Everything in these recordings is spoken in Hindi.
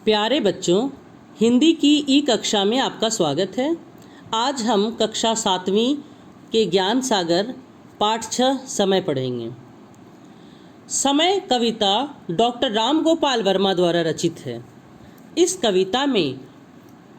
प्यारे बच्चों, हिंदी की ई कक्षा में आपका स्वागत है। आज हम कक्षा 7वीं के ज्ञान सागर पाठ 6 समय पढ़ेंगे। समय कविता डॉक्टर राम गोपाल वर्मा द्वारा रचित है। इस कविता में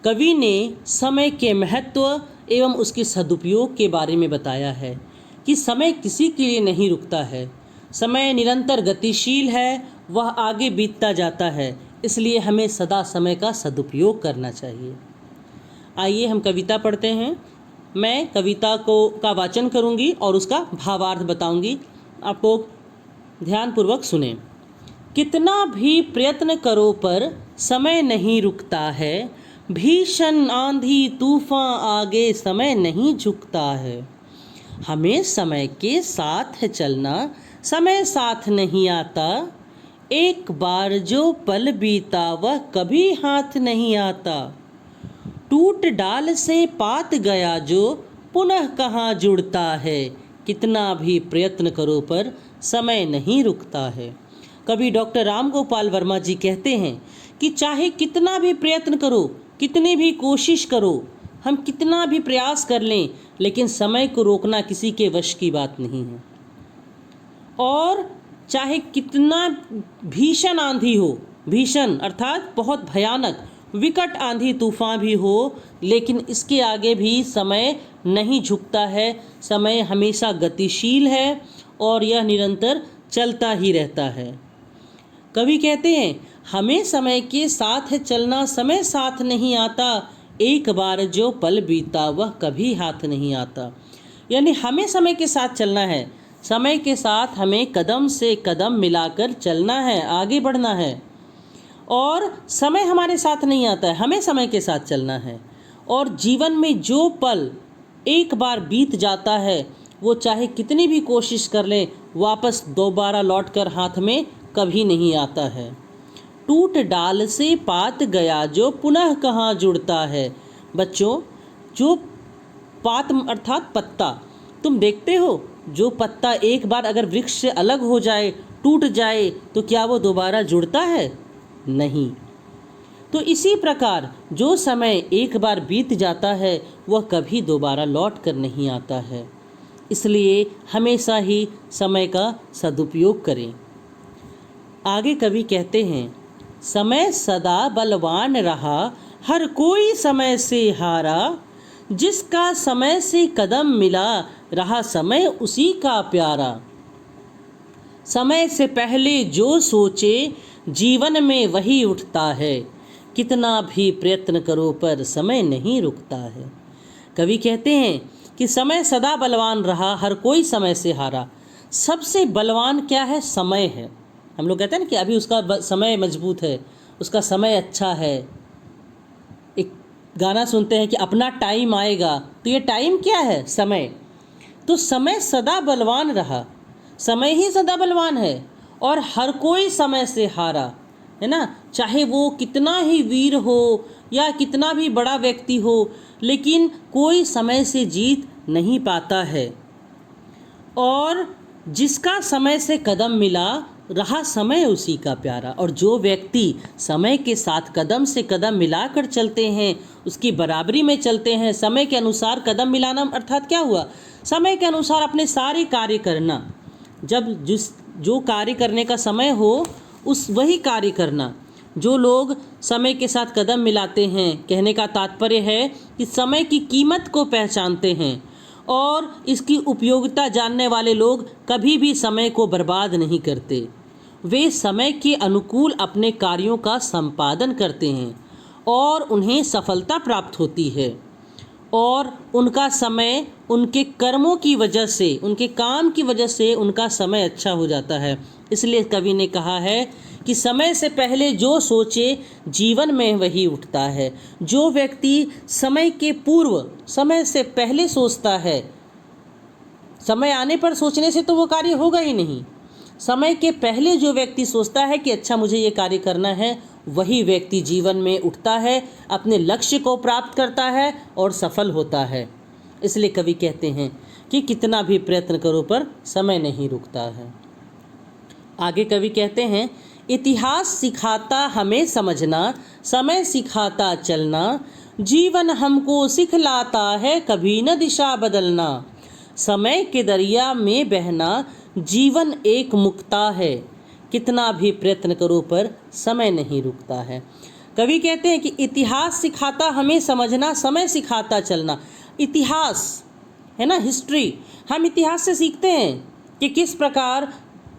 कवि ने समय के महत्व एवं उसके सदुपयोग के बारे में बताया है कि समय किसी के लिए नहीं रुकता है। समय निरंतर गतिशील है, वह आगे बीतता जाता है, इसलिए हमें सदा समय का सदुपयोग करना चाहिए। आइए हम कविता पढ़ते हैं। मैं कविता का वाचन करूंगी और उसका भावार्थ बताऊंगी। आप लोग ध्यानपूर्वक सुने। कितना भी प्रयत्न करो पर समय नहीं रुकता है, भीषण आंधी तूफान आगे समय नहीं झुकता है। हमें समय के साथ चलना, समय साथ नहीं आता, एक बार जो पल बीता वह कभी हाथ नहीं आता। टूट डाल से पात गया जो पुनः कहाँ जुड़ता है, कितना भी प्रयत्न करो पर समय नहीं रुकता है। कवि डॉक्टर राम गोपाल वर्मा जी कहते हैं कि चाहे कितना भी प्रयत्न करो, कितनी भी कोशिश करो, हम कितना भी प्रयास कर लें, लेकिन समय को रोकना किसी के वश की बात नहीं है। और चाहे कितना भीषण आंधी हो, भीषण अर्थात बहुत भयानक विकट आंधी तूफान भी हो, लेकिन इसके आगे भी समय नहीं झुकता है। समय हमेशा गतिशील है और यह निरंतर चलता ही रहता है। कवि कहते हैं, हमें समय के साथ चलना, समय साथ नहीं आता, एक बार जो पल बीता वह कभी हाथ नहीं आता। यानी हमें समय के साथ चलना है, समय के साथ हमें कदम से कदम मिलाकर चलना है, आगे बढ़ना है। और समय हमारे साथ नहीं आता है, हमें समय के साथ चलना है। और जीवन में जो पल एक बार बीत जाता है, वो चाहे कितनी भी कोशिश कर लें, वापस दोबारा लौटकर हाथ में कभी नहीं आता है। टूट डाल से पात गया जो पुनः कहाँ जुड़ता है। बच्चों, जो पात अर्थात पत्ता, तुम देखते हो जो पत्ता एक बार अगर वृक्ष से अलग हो जाए, टूट जाए, तो क्या वो दोबारा जुड़ता है? नहीं। तो इसी प्रकार जो समय एक बार बीत जाता है वह कभी दोबारा लौट कर नहीं आता है। इसलिए हमेशा ही समय का सदुपयोग करें। आगे कवि कहते हैं, समय सदा बलवान रहा, हर कोई समय से हारा, जिसका समय से कदम मिला, रहा समय उसी का प्यारा। समय से पहले जो सोचे, जीवन में वही उठता है, कितना भी प्रयत्न करो पर समय नहीं रुकता है। कवि कहते हैं कि समय सदा बलवान रहा, हर कोई समय से हारा। सबसे बलवान क्या है? समय है। हम लोग कहते हैं ना कि अभी उसका समय मजबूत है, उसका समय अच्छा है। एक गाना सुनते हैं कि अपना टाइम आएगा, तो ये टाइम क्या है? समय। तो समय सदा बलवान रहा, समय ही सदा बलवान है, और हर कोई समय से हारा, है ना। चाहे वो कितना ही वीर हो या कितना भी बड़ा व्यक्ति हो, लेकिन कोई समय से जीत नहीं पाता है। और जिसका समय से कदम मिला, रहा समय उसी का प्यारा। और जो व्यक्ति समय के साथ कदम से कदम मिलाकर चलते हैं, उसकी बराबरी में चलते हैं, समय के अनुसार कदम मिलाना अर्थात क्या हुआ? समय के अनुसार अपने सारे कार्य करना। जब जो कार्य करने का समय हो, उस वही कार्य करना। जो लोग समय के साथ कदम मिलाते हैं, कहने का तात्पर्य है कि समय की कीमत को पहचानते हैं, और इसकी उपयोगिता जानने वाले लोग कभी भी समय को बर्बाद नहीं करते। वे समय के अनुकूल अपने कार्यों का संपादन करते हैं और उन्हें सफलता प्राप्त होती है। और उनका समय उनके कर्मों की वजह से, उनके काम की वजह से उनका समय अच्छा हो जाता है। इसलिए कवि ने कहा है कि समय से पहले जो सोचे, जीवन में वही उठता है। जो व्यक्ति समय के पूर्व, समय से पहले सोचता है, समय आने पर सोचने से तो वो कार्य होगा ही नहीं। समय के पहले जो व्यक्ति सोचता है कि अच्छा मुझे ये कार्य करना है, वही व्यक्ति जीवन में उठता है, अपने लक्ष्य को प्राप्त करता है और सफल होता है। इसलिए कवि कहते हैं कि कितना भी प्रयत्न करो पर समय नहीं रुकता है। आगे कवि कहते हैं, इतिहास सिखाता हमें समझना, समय सिखाता चलना, जीवन हमको सिखलाता है कभी न दिशा बदलना। समय के दरिया में बहना जीवन एक मुक्ता है, कितना भी प्रयत्न करो पर समय नहीं रुकता है। कवि कहते हैं कि इतिहास सिखाता हमें समझना, समय सिखाता चलना। इतिहास है ना, हिस्ट्री, हम इतिहास से सीखते हैं कि किस प्रकार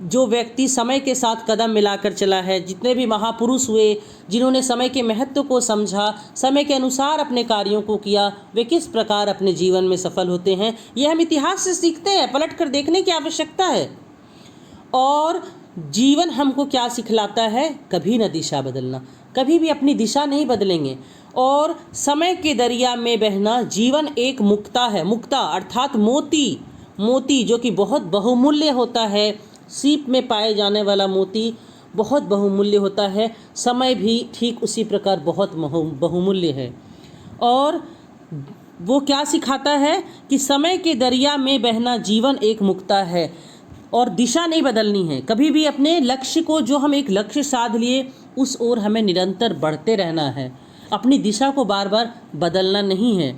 जो व्यक्ति समय के साथ कदम मिलाकर चला है, जितने भी महापुरुष हुए जिन्होंने समय के महत्व को समझा, समय के अनुसार अपने कार्यों को किया, वे किस प्रकार अपने जीवन में सफल होते हैं, ये हम इतिहास से सीखते हैं। पलट कर देखने की आवश्यकता है। और जीवन हमको क्या सिखलाता है? कभी न दिशा बदलना, कभी भी अपनी दिशा नहीं बदलेंगे। और समय के दरिया में बहना जीवन एक मुक्ता है। मुक्ता अर्थात मोती, मोती जो कि बहुत बहुमूल्य होता है। सीप में पाए जाने वाला मोती बहुत बहुमूल्य होता है, समय भी ठीक उसी प्रकार बहुत बहुमूल्य है। और वो क्या सिखाता है कि समय के दरिया में बहना जीवन एक मुक्ता है और दिशा नहीं बदलनी है। कभी भी अपने लक्ष्य को, जो हम एक लक्ष्य साध लिए, उस ओर हमें निरंतर बढ़ते रहना है, अपनी दिशा को बार बार बदलना नहीं है।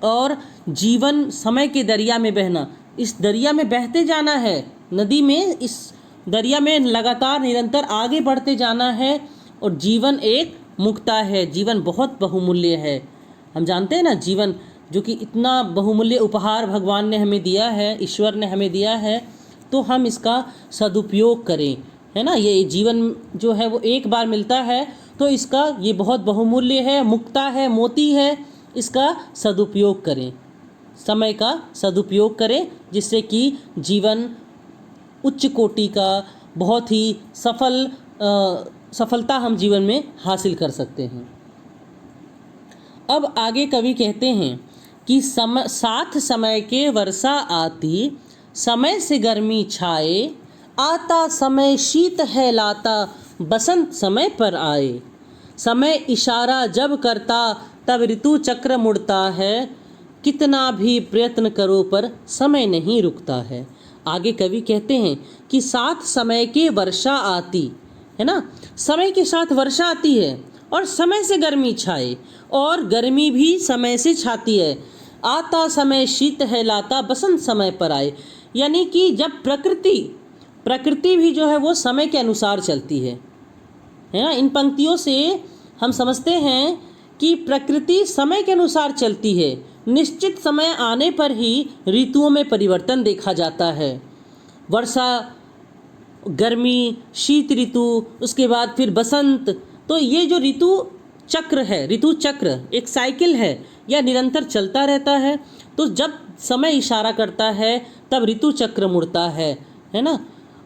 और जीवन समय के दरिया में बहना, इस दरिया में बहते जाना है, नदी में, इस दरिया में लगातार निरंतर आगे बढ़ते जाना है। और जीवन एक मुक्ता है, जीवन बहुत बहुमूल्य है। हम जानते हैं ना, जीवन जो कि इतना बहुमूल्य उपहार भगवान ने हमें दिया है, ईश्वर ने हमें दिया है, तो हम इसका सदुपयोग करें, है ना। ये जीवन जो है वो एक बार मिलता है, तो इसका ये बहुत बहुमूल्य है, मुक्ता है, मोती है, इसका सदुपयोग करें, समय का सदुपयोग करें, जिससे कि जीवन उच्च कोटि का बहुत ही सफलता हम जीवन में हासिल कर सकते हैं। अब आगे कवि कहते हैं कि साथ समय के वर्षा आती, समय से गर्मी छाए, आता समय शीत है लाता, बसंत समय पर आए। समय इशारा जब करता तब ऋतु चक्र मुड़ता है, कितना भी प्रयत्न करो पर समय नहीं रुकता है। आगे कवि कहते हैं कि साथ समय के वर्षा आती, है ना, समय के साथ वर्षा आती है और समय से गर्मी छाए, और गर्मी भी समय से छाती है। आता समय शीत है लाता, बसंत समय पर आए। यानी कि जब प्रकृति भी जो है वो समय के अनुसार चलती है ना। इन पंक्तियों से हम समझते हैं कि प्रकृति समय के अनुसार चलती है। निश्चित समय आने पर ही ऋतुओं में परिवर्तन देखा जाता है। वर्षा, गर्मी, शीत ऋतु, उसके बाद फिर बसंत। तो ये जो ऋतु चक्र है, ऋतु चक्र एक साइकिल है, यह निरंतर चलता रहता है। तो जब समय इशारा करता है तब ऋतु चक्र मुड़ता है ना।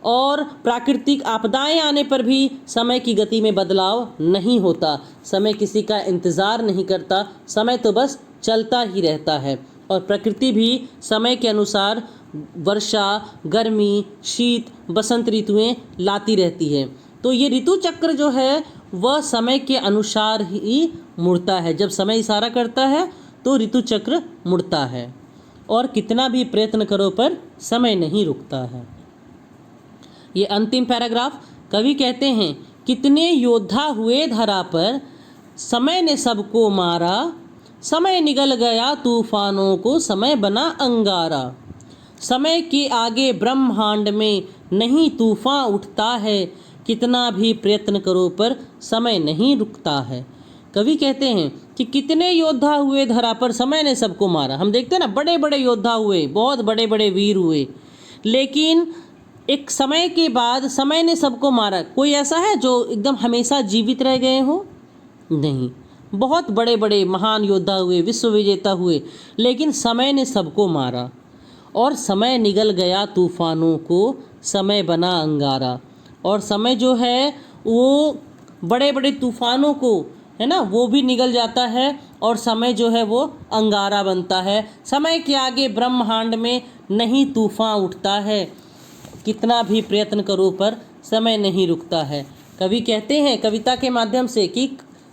और प्राकृतिक आपदाएं आने पर भी समय की गति में बदलाव नहीं होता। समय किसी का इंतज़ार नहीं करता, समय तो बस चलता ही रहता है। और प्रकृति भी समय के अनुसार वर्षा, गर्मी, शीत, बसंत ऋतुएं लाती रहती है। तो ये ऋतु चक्र जो है वह समय के अनुसार ही मुड़ता है। जब समय इशारा करता है तो ऋतु चक्र मुड़ता है, और कितना भी प्रयत्न करो पर समय नहीं रुकता है। ये अंतिम पैराग्राफ कवि कहते हैं, कितने योद्धा हुए धरा पर, समय ने सबको मारा, समय निगल गया तूफानों को, समय बना अंगारा। समय के आगे ब्रह्मांड में नहीं तूफान उठता है, कितना भी प्रयत्न करो पर समय नहीं रुकता है। कवि कहते हैं कि कितने योद्धा हुए धरा पर, समय ने सबको मारा। हम देखते हैं ना, बड़े बड़े योद्धा हुए, बहुत बड़े बड़े वीर हुए, लेकिन एक समय के बाद समय ने सबको मारा। कोई ऐसा है जो एकदम हमेशा जीवित रह गए हो? नहीं। बहुत बड़े बड़े महान योद्धा हुए, विश्व विजेता हुए, लेकिन समय ने सबको मारा। और समय निगल गया तूफानों को, समय बना अंगारा। और समय जो है वो बड़े बड़े तूफानों को, है ना, वो भी निगल जाता है, और समय जो है वो अंगारा बनता है। समय के आगे ब्रह्मांड में नहीं तूफान उठता है, कितना भी प्रयत्न करो पर समय नहीं रुकता है। कवि कहते हैं कविता के माध्यम से कि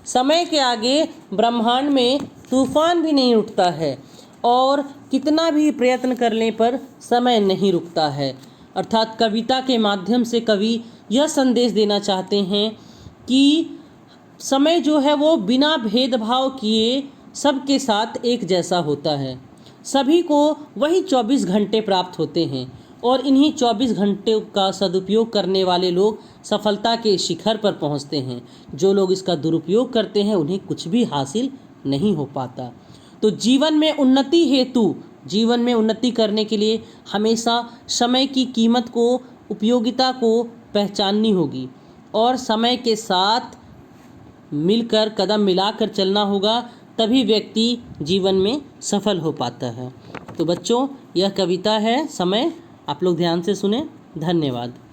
समय के आगे ब्रह्मांड में तूफान भी नहीं उठता है, और कितना भी प्रयत्न करने पर समय नहीं रुकता है। अर्थात कविता के माध्यम से कवि यह संदेश देना चाहते हैं कि समय जो है वो बिना भेदभाव किए सबके साथ एक जैसा होता है। सभी को वही 24 घंटे प्राप्त होते हैं और इन्हीं 24 घंटे का सदुपयोग करने वाले लोग सफलता के शिखर पर पहुंचते हैं। जो लोग इसका दुरुपयोग करते हैं उन्हें कुछ भी हासिल नहीं हो पाता। तो जीवन में उन्नति करने के लिए हमेशा समय की कीमत को, उपयोगिता को पहचाननी होगी और समय के साथ मिलकर, कदम मिलाकर चलना होगा, तभी व्यक्ति जीवन में सफल हो पाता है। तो बच्चों, यह कविता है समय, आप लोग ध्यान से सुने। धन्यवाद।